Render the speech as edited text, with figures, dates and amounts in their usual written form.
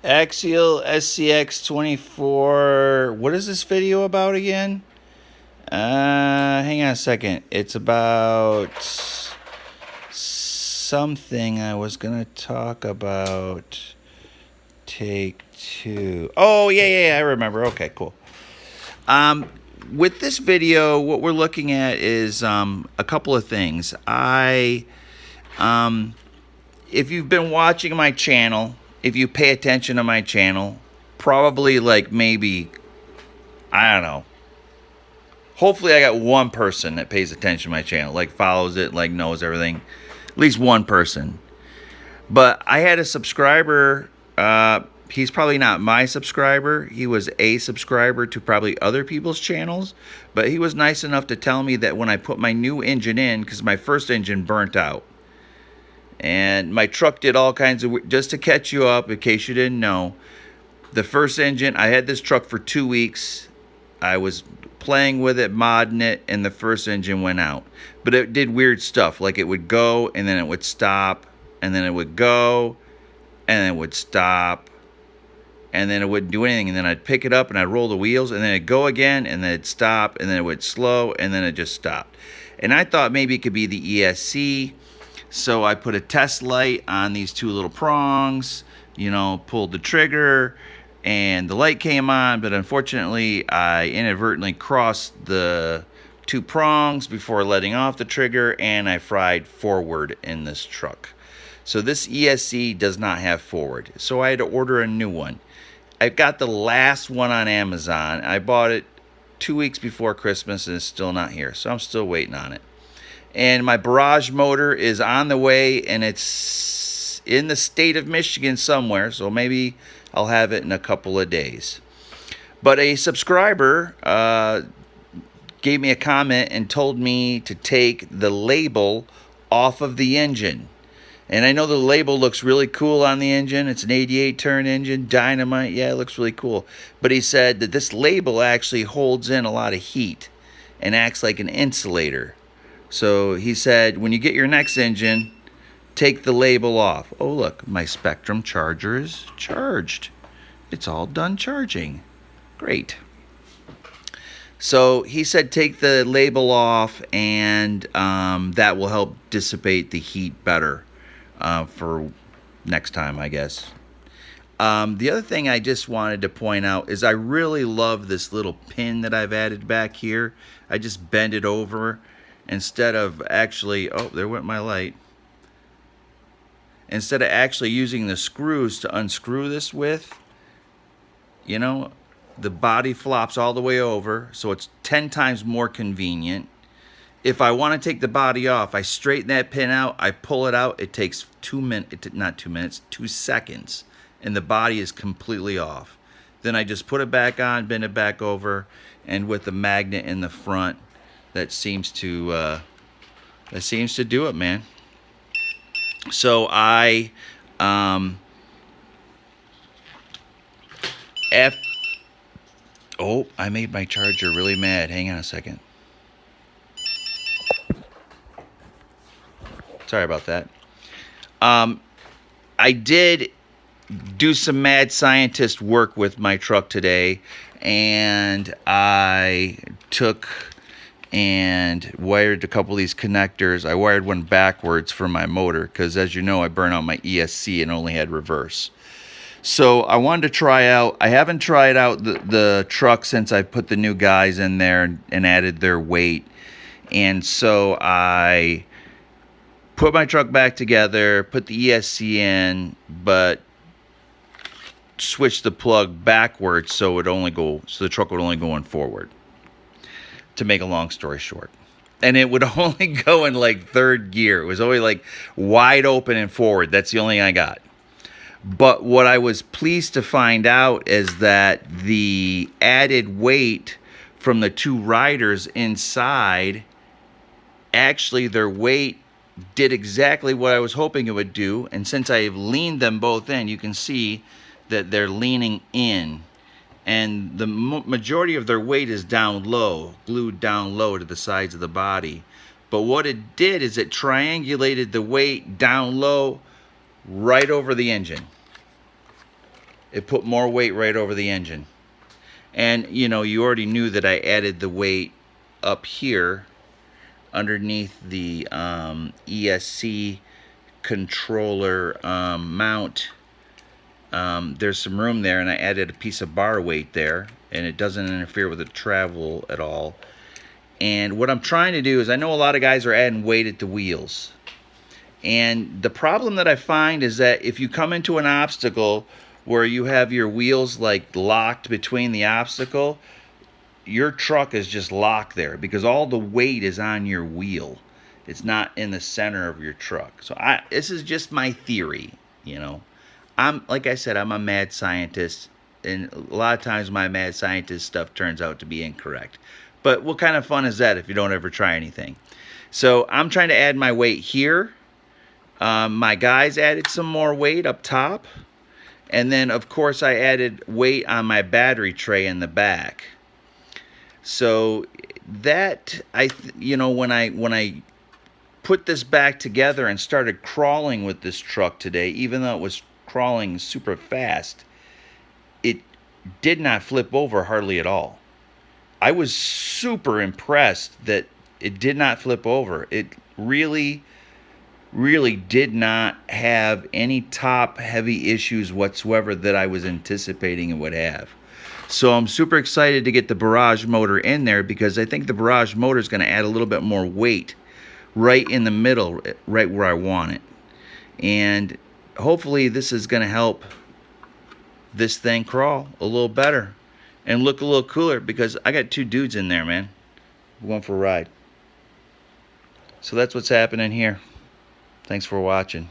Axial SCX24. What is this video about again? Hang on a second. It's about something I was gonna talk about. Take two. Oh yeah. I remember. Okay, cool. With this video, what we're looking at is a couple of things. If you've been watching my channel, if you pay attention to my channel, probably like maybe, I don't know. Hopefully I got one person that pays attention to my channel, like follows it, like knows everything. At least one person. But I had a subscriber, he's probably not my subscriber. He was a subscriber to probably other people's channels. But he was nice enough to tell me that when I put my new engine in, because my first engine burnt out, and my truck did all kinds of, just to catch you up in case you didn't know, the first engine, I had this truck for 2 weeks. I was playing with it, modding it, and the first engine went out. But it did weird stuff, like it would go and then it would stop, and then it would go and then it would stop, and then it wouldn't do anything, and then I'd pick it up and I'd roll the wheels, and then it'd go again, and then it'd stop, and then it would slow, and then it just stopped. And I thought maybe it could be the ESC. So I put a test light on these two little prongs, pulled the trigger, and the light came on, but unfortunately I inadvertently crossed the two prongs before letting off the trigger, and I fried forward in this truck. So this ESC does not have forward, so I had to order a new one. I got the last one on Amazon. I bought it 2 weeks before Christmas, and it's still not here, so I'm still waiting on it. And my barrage motor is on the way, and it's in the state of Michigan somewhere, so maybe I'll have it in a couple of days. But a subscriber gave me a comment and told me to take the label off of the engine. And I know the label looks really cool on the engine. It's an 88 turn engine, dynamite. Yeah, it looks really cool. But he said that this label actually holds in a lot of heat and acts like an insulator. So he said, when you get your next engine, take the label off. Oh, look, my Spectrum charger is charged. It's all done charging. Great. So he said take the label off, and that will help dissipate the heat better for next time, I guess. The other thing I just wanted to point out is I really love this little pin that I've added back here. I just bend it over. Instead of actually, oh, there went my light. Instead of actually using the screws to unscrew this with, the body flops all the way over, so it's 10 times more convenient. If I want to take the body off, I straighten that pin out, I pull it out, it takes 2 minutes, not 2 minutes, 2 seconds, and the body is completely off. Then I just put it back on, bend it back over, and with the magnet in the front, that seems to do it, man. So I I made my charger really mad. Hang on a second. Sorry about that. I did do some mad scientist work with my truck today, and I took and wired a couple of these connectors. I wired one backwards for my motor because, as you know, I burnt out my ESC and only had reverse. So I wanted to try out, I haven't tried out the truck since I put the new guys in there and added their weight. And so I put my truck back together, put the ESC in, but switched the plug backwards so the truck would only go in forward. To make a long story short, and it would only go in like third gear. It was only like wide open and forward. That's the only thing I got. But what I was pleased to find out is that the added weight from the two riders inside, actually their weight did exactly what I was hoping it would do. And since I've leaned them both in, you can see that they're leaning in. And the majority of their weight is down low, glued down low to the sides of the body. But what it did is it triangulated the weight down low right over the engine. it put more weight right over the engine. And you know, you already knew that I added the weight up here underneath the ESC controller mount. There's some room there, and I added a piece of bar weight there, and it doesn't interfere with the travel at all. And what I'm trying to do is, I know a lot of guys are adding weight at the wheels, and the problem that I find is that if you come into an obstacle where you have your wheels like locked between the obstacle, your truck is just locked there because all the weight is on your wheel. It's not in the center of your truck. So this is just my theory, you know. Like I said, I'm a mad scientist, and a lot of times my mad scientist stuff turns out to be incorrect. But what kind of fun is that if you don't ever try anything? So I'm trying to add my weight here. My guys added some more weight up top. And then, of course, I added weight on my battery tray in the back. So that, you know, when I put this back together and started crawling with this truck today, even though it was crawling super fast, it did not flip over hardly at all. I was super impressed that it did not flip over. It really did not have any top heavy issues whatsoever that I was anticipating it would have. So I'm super excited to get the barrage motor in there, because I think the barrage motor is going to add a little bit more weight right in the middle, right where I want it. And hopefully this is going to help this thing crawl a little better and look a little cooler, because I got two dudes in there, man. We're going for a ride. So that's what's happening here. Thanks for watching.